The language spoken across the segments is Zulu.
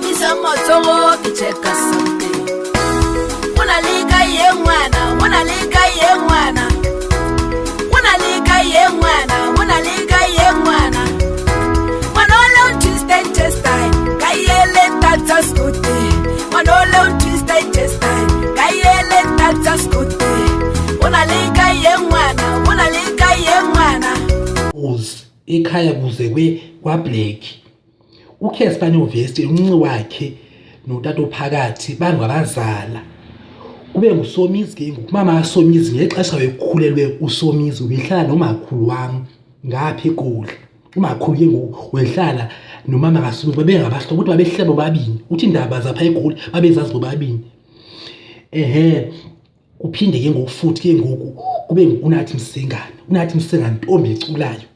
bisa motsogo ke cheka something. Una liga ye mwana, una liga ye mwana. Una liga ye mwana, una liga ye mwana. Manolo Tuesday Tuesday, kayele tata skote. Manolo Tuesday Tuesday, kayele tata skote. Una liga ye mwana, una liga ye mwana. Ekhaya kuze kwaBlack uCasper Nyovest unci wakhe noTato Phakathi bangabazala kube nguSomizi ke ngumama kaSomizi ngexesha wekukhulelwe uSomizi ubehlala nomakhulu wami ngapha eGoli umakhulu ke ngowehlala nomama kaSomizi babengabahlobo ukuthi babehlebo babini uthi indaba zapha eGoli babezazi bobabini uphinde ke ngokufuthi ke ngoku kube uNathi Msengane ntombi eculayo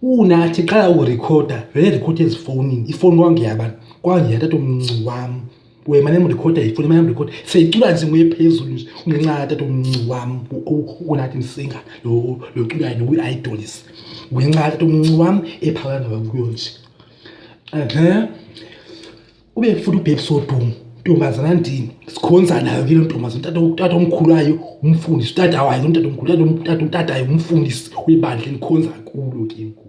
uNathi qala ukurecorda record ezifonini ifoni kwanga yabantu kwanga yatato mnci wami wena manje recorda ifoni manje record seyicula nje ngoyephezulu nje ungenxa tato mnci wami uNathi Msengane lo culayo nokuidols ungenxa tato mnci wami ephakana kuyo nje ube futhi uBabe Sodum ntombazana ndini sikhonza nayo ke ntombazana tata omkhulayo umfundisi tata wayo umtata omkhulu tata umfundisi webandla elikhonza kulo ke ngoku